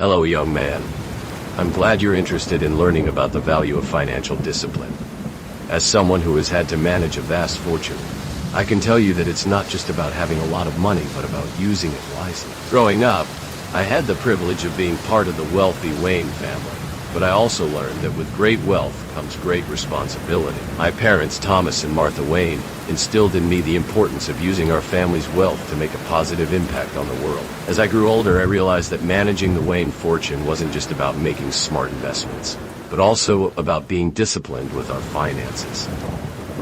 Hello, young man. I'm glad you're interested in learning about the value of financial discipline. As someone who has had to manage a vast fortune, I can tell you that it's not just about having a lot of money, but about using it wisely. Growing up, I had the privilege of being part of the wealthy Wayne family, but I also learned that with great wealth comes great responsibility. My parents, Thomas and Martha Wayne, instilled in me the importance of using our family's wealth to make a positive impact on the world. As I grew older, I realized that managing the Wayne fortune wasn't just about making smart investments, but also about being disciplined with our finances.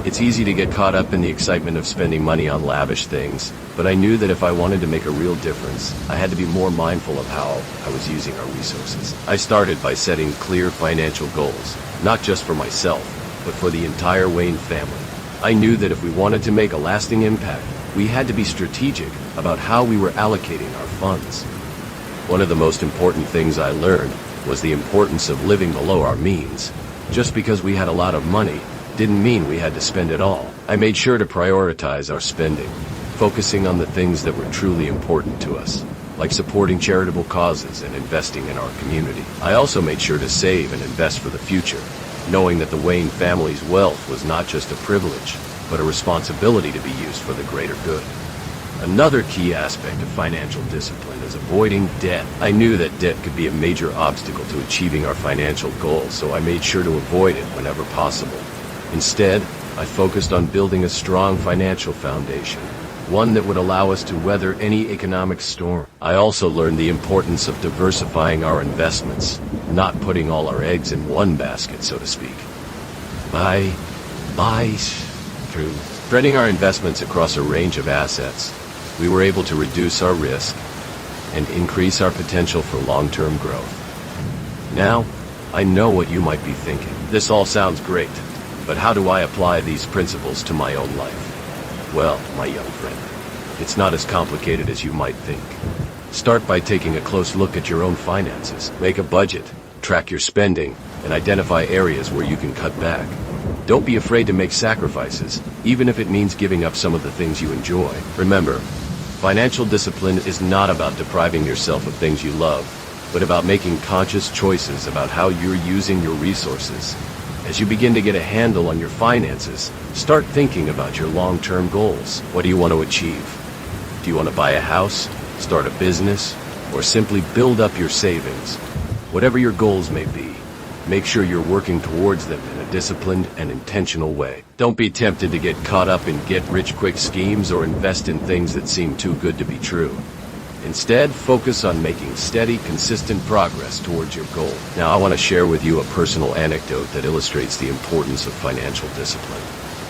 It's easy to get caught up in the excitement of spending money on lavish things, but I knew that if I wanted to make a real difference, I had to be more mindful of how I was using our resources. I started by setting clear financial goals, not just for myself, but for the entire Wayne family. I knew that if we wanted to make a lasting impact, we had to be strategic about how we were allocating our funds. One of the most important things I learned was the importance of living below our means. Just because we had a lot of money didn't mean we had to spend it all. I made sure to prioritize our spending, focusing on the things that were truly important to us, like supporting charitable causes and investing in our community. I also made sure to save and invest for the future, knowing that the Wayne family's wealth was not just a privilege, but a responsibility to be used for the greater good. Another key aspect of financial discipline is avoiding debt. I knew that debt could be a major obstacle to achieving our financial goals, so I made sure to avoid it whenever possible. Instead, I focused on building a strong financial foundation, one that would allow us to weather any economic storm. I also learned the importance of diversifying our investments, not putting all our eggs in one basket, so to speak. Through spreading our investments across a range of assets, we were able to reduce our risk and increase our potential for long-term growth. Now, I know what you might be thinking. This all sounds great, but how do I apply these principles to my own life? Well, my young friend, it's not as complicated as you might think. Start by taking a close look at your own finances. Make a budget, track your spending, and identify areas where you can cut back. Don't be afraid to make sacrifices, even if it means giving up some of the things you enjoy. Remember, financial discipline is not about depriving yourself of things you love, but about making conscious choices about how you're using your resources. As you begin to get a handle on your finances, start thinking about your long-term goals. What do you want to achieve? Do you want to buy a house, start a business, or simply build up your savings? Whatever your goals may be, make sure you're working towards them in a disciplined and intentional way. Don't be tempted to get caught up in get-rich-quick schemes or invest in things that seem too good to be true. Instead, focus on making steady, consistent progress towards your goal. Now, I want to share with you a personal anecdote that illustrates the importance of financial discipline.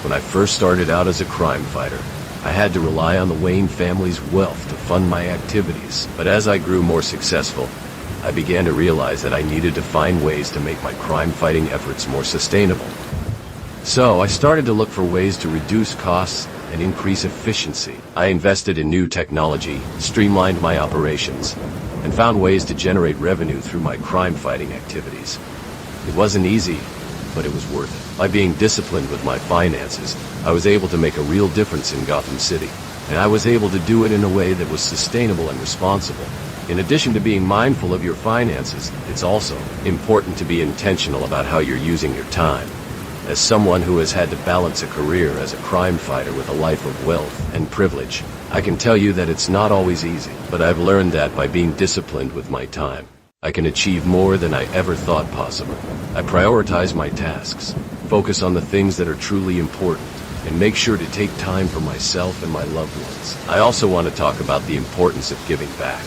When I first started out as a crime fighter, I had to rely on the Wayne family's wealth to fund my activities. But as I grew more successful, I began to realize that I needed to find ways to make my crime-fighting efforts more sustainable. So I started to look for ways to reduce costs and increase efficiency. I invested in new technology, streamlined my operations, and found ways to generate revenue through my crime-fighting activities. It wasn't easy, but it was worth it. By being disciplined with my finances, I was able to make a real difference in Gotham City, and I was able to do it in a way that was sustainable and responsible. In addition to being mindful of your finances, it's also important to be intentional about how you're using your time. As someone who has had to balance a career as a crime fighter with a life of wealth and privilege, I can tell you that it's not always easy, but I've learned that by being disciplined with my time, I can achieve more than I ever thought possible. I prioritize my tasks, focus on the things that are truly important, and make sure to take time for myself and my loved ones. I also want to talk about the importance of giving back.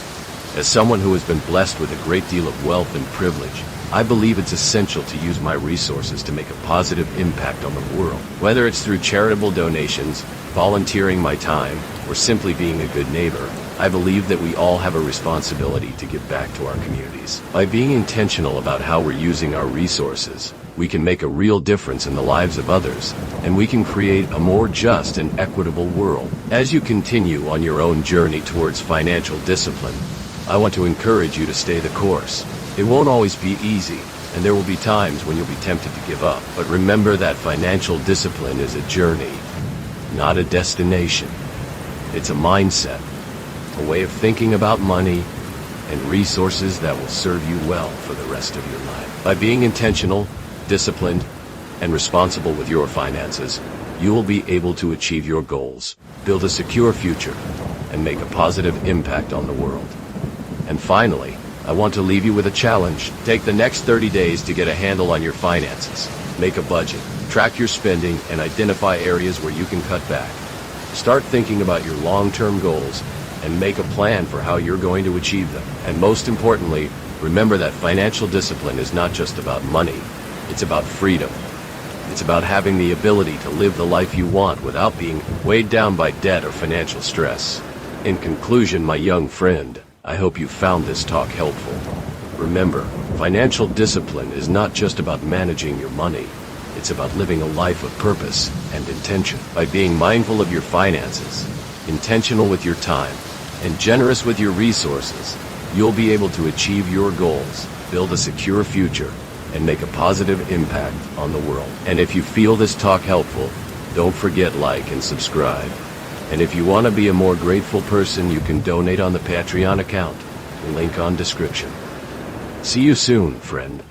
As someone who has been blessed with a great deal of wealth and privilege, I believe it's essential to use my resources to make a positive impact on the world. Whether it's through charitable donations, volunteering my time, or simply being a good neighbor, I believe that we all have a responsibility to give back to our communities. By being intentional about how we're using our resources, we can make a real difference in the lives of others, and we can create a more just and equitable world. As you continue on your own journey towards financial discipline, I want to encourage you to stay the course. It won't always be easy, and there will be times when you'll be tempted to give up. But remember that financial discipline is a journey, not a destination. It's a mindset, a way of thinking about money, and resources that will serve you well for the rest of your life. By being intentional, disciplined, and responsible with your finances, you will be able to achieve your goals, build a secure future, and make a positive impact on the world. And finally, I want to leave you with a challenge. Take the next 30 days to get a handle on your finances. Make a budget, track your spending, and identify areas where you can cut back. Start thinking about your long-term goals and make a plan for how you're going to achieve them. And most importantly, remember that financial discipline is not just about money. It's about freedom. It's about having the ability to live the life you want without being weighed down by debt or financial stress. In conclusion, my young friend, I hope you found this talk helpful. Remember, financial discipline is not just about managing your money. It's about living a life of purpose and intention. By being mindful of your finances, intentional with your time, and generous with your resources, you'll be able to achieve your goals, build a secure future, and make a positive impact on the world. And if you feel this talk helpful, don't forget like and subscribe. And if you want to be a more grateful person, you can donate on the Patreon account, link on description. See you soon, friend.